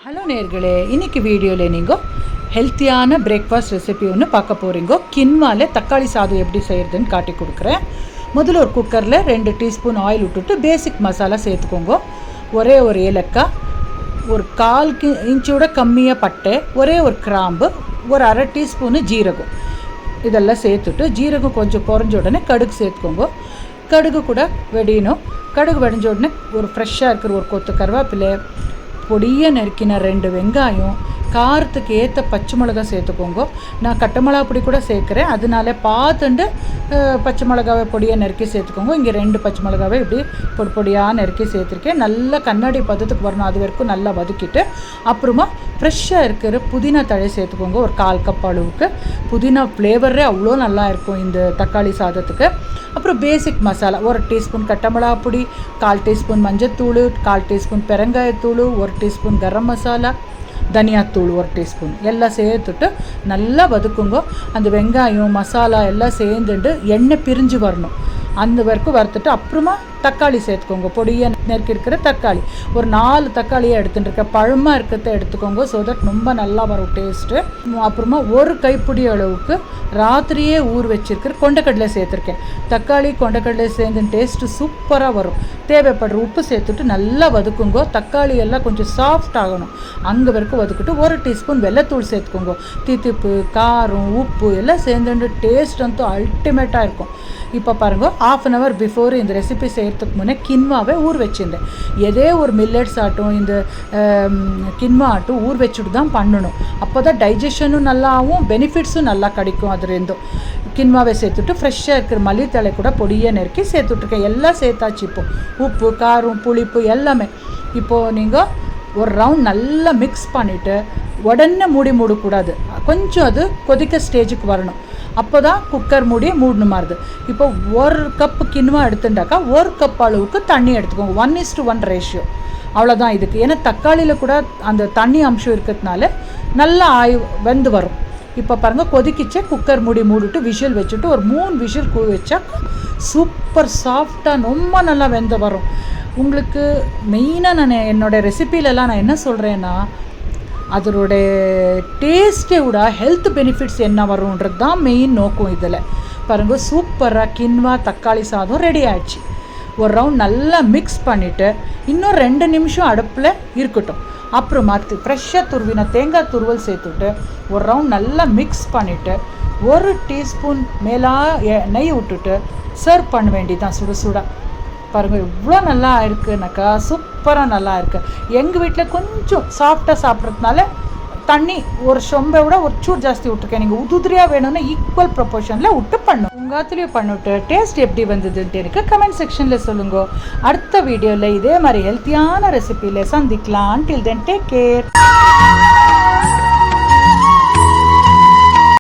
Hello நேர்களே, இன்றைக்கி வீடியோவில் நீங்கள் ஹெல்த்தியான பிரேக்ஃபாஸ்ட் ரெசிபி ஒன்று பார்க்க போகிறீங்க. கின்வாவில் தக்காளி சாதம் எப்படி செய்கிறதுன்னு காட்டி கொடுக்குறேன். முதல்ல ஒரு குக்கரில் 2 டீஸ்பூன் ஆயில் விட்டுட்டு பேசிக் மசாலா சேர்த்துக்கோங்க. ஒரே ஒரு ஏலக்காய், ஒரு 1/4 இன்ச்சோட கம்மியாக பட்டை, ஒரே ஒரு கிராம்பு, ஒரு 1/2 டீஸ்பூனு ஜீரகம், இதெல்லாம் சேர்த்துட்டு ஜீரகம் கொஞ்சம் குறைஞ்ச உடனே கடுகு சேர்த்துக்கோங்க. கடுகு கூட வெடியணும். கடுகு வெடிஞ்ச உடனே ஒரு ஃப்ரெஷ்ஷாக இருக்கிற ஒரு கொத்து கருவேப்பிலை, பொடியை நறுக்கின 2 வெங்காயம், காரத்துக்கு ஏற்ற பச்சை மிளகாய் சேர்த்துக்கோங்க. நான் கட்டை மிளகா பொடி கூட சேர்க்குறேன், அதனால பார்த்துட்டு பச்சை மிளகாவை பொடியை நறுக்கி சேர்த்துக்கோங்க. இங்கே 2 பச்சை மிளகாவை இப்படி பொடியாக நறுக்கி சேர்த்துருக்கேன். நல்லா கண்ணாடி பதத்துக்கு வரணும், அது வரைக்கும் நல்லா வதக்கிட்டு அப்புறமா ஃப்ரெஷ்ஷாக இருக்கிற புதினா தழை சேர்த்துக்கோங்க. ஒரு 1/4 கப் அளவுக்கு. புதினா ஃப்ளேவரே அவ்வளோ நல்லா இருக்கும் இந்த தக்காளி சாதத்துக்கு. அப்புறம் பேசிக் மசாலா, 1 டீஸ்பூன் கட்டை மிளகா பொடி, 1/4 டீஸ்பூன் மஞ்சத்தூள், 1/4 டீஸ்பூன் பெருங்காயத்தூள், 1 டீஸ்பூன் கரம் மசாலா, தனியாத்தூள் 1 டீஸ்பூன் எல்லாம் சேர்த்துட்டு நல்லா வதக்குங்க. அந்த வெங்காயம் மசாலா எல்லாம் சேர்ந்துட்டு எண்ணெய் பிரிஞ்சு வரணும், அந்த வரைக்கும் வறுத்துட்டு அப்புறமா தக்காளி சேர்த்துக்கோங்க. பொடியை நறுக்கி இருக்கிற தக்காளி ஒரு 4 தக்காளியை எடுத்துட்டு இருக்க, பழமாக இருக்கிறத எடுத்துக்கோங்க. ஸோ தட் ரொம்ப நல்லா வரும் டேஸ்ட்டு. அப்புறமா ஒரு கைப்பிடி அளவுக்கு ராத்திரியே ஊற வச்சிருக்கிற கொண்டக்கடலை சேர்த்துருக்கேன். தக்காளி கொண்டக்கடலை சேர்ந்து டேஸ்ட்டு சூப்பராக வரும். தேவைப்படுற உப்பு சேர்த்துட்டு நல்லா வதக்குங்க. தக்காளி எல்லாம் கொஞ்சம் சாஃப்ட் ஆகணும், அங்கே வரைக்கும் வதக்கிட்டு 1 டீஸ்பூன் வெள்ளைத்தூள் சேர்த்துக்கோங்க. தித்திப்பு, காரம், உப்பு எல்லாம் சேர்ந்துட்டு டேஸ்ட் வந்து அல்டிமேட்டாக இருக்கும். இப்போ பாருங்கள், 1/2 hour பிஃபோர் இந்த ரெசிபி செய்கிறதுக்கு முன்னே கின்வாவை ஊற வச்சுருந்தேன். எதே ஒரு மில்லட்ஸ் ஆட்டும் இந்த கின்வா ஆட்டும் ஊற வச்சுட்டு தான் பண்ணணும். அப்போ தான் டைஜஷனும் நல்லாவும் பெனிஃபிட்ஸும் நல்லா கிடைக்கும். அது ரெண்டும் கின்வாவை சேர்த்துட்டு ஃப்ரெஷ்ஷாக இருக்கிற மல்லித்தழை கூட பொடியை நறுக்கி சேர்த்துட்ருக்கேன். எல்லாம் சேர்த்தாச்சு. இப்போது உப்பு, காரம், புளிப்பு எல்லாமே. இப்போது நீங்கள் ஒரு ரவுண்ட் நல்லா மிக்ஸ் பண்ணிவிட்டு உடனே மூடக்கூடாது, கொஞ்சம் அது கொதிக்க ஸ்டேஜுக்கு வரணும். அப்போ தான் குக்கர் மூடணும் மாறுது. இப்போ 1 கப்பு கின்வா எடுத்துட்டாக்கா 1 கப் அளவுக்கு தண்ணி எடுத்துக்கோங்க. 1:1 ரேஷியோ, அவ்வளோதான் இதுக்கு. ஏன்னா தக்காளியில் கூட அந்த தண்ணி அம்சம் இருக்கிறதுனால நல்லா வெந்து வரும். இப்போ பாருங்கள், கொதிக்கிச்சே. குக்கர் மூடிட்டு விஷல் வச்சுட்டு ஒரு 3 விஷல் வச்சா சூப்பர் சாஃப்டாக ரொம்ப நல்லா வெந்து வரும். உங்களுக்கு மெயினாக நான் என்னோடய ரெசிப்பிலலாம் நான் என்ன சொல்கிறேன்னா, அதோட டேஸ்ட்டை விட ஹெல்த் பெனிஃபிட்ஸ் என்ன வரும்ன்றது தான் மெயின் நோக்கம் இதில். பாருங்கள், சூப்பராக கின்வா தக்காளி சாதம் ரெடி ஆகிடுச்சு. ஒரு ரவுண்ட் நல்லா மிக்ஸ் பண்ணிவிட்டு இன்னும் 2 நிமிஷம் அடுப்பில் இருக்கட்டும். அப்புறமா ஃப்ரெஷ்ஷாக துருவின தேங்காய் துருவல் சேர்த்துட்டு ஒரு ரவுண்ட் நல்லா மிக்ஸ் பண்ணிவிட்டு 1 டீஸ்பூன் மேலே நெய் விட்டுட்டு சர்வ் பண்ண வேண்டியதான் சுட. பாருங்கள், இவ்வளோ நல்லா இருக்குனாக்கா, சூப்பராக நல்லா இருக்குது. எங்கள் வீட்டில் கொஞ்சம் சாஃப்டாக சாப்பிட்றதுனால தண்ணி ஒரு சொம்பை விட ஒரு சூடு ஜாஸ்தி விட்டுருக்கேன். நீங்கள் உதிரியாக வேணும்னா ஈக்குவல் ப்ரொபோர்ஷனில் விட்டு பண்ணும். உங்காத்துலேயும் பண்ணிவிட்டு டேஸ்ட் எப்படி வந்ததுன்ட்டு எனக்கு கமெண்ட் செக்ஷனில் சொல்லுங்க. அடுத்த வீடியோவில் இதே மாதிரி ஹெல்த்தியான ரெசிபியில் சந்திக்கலாம். டில் தென் டேக் கேர்.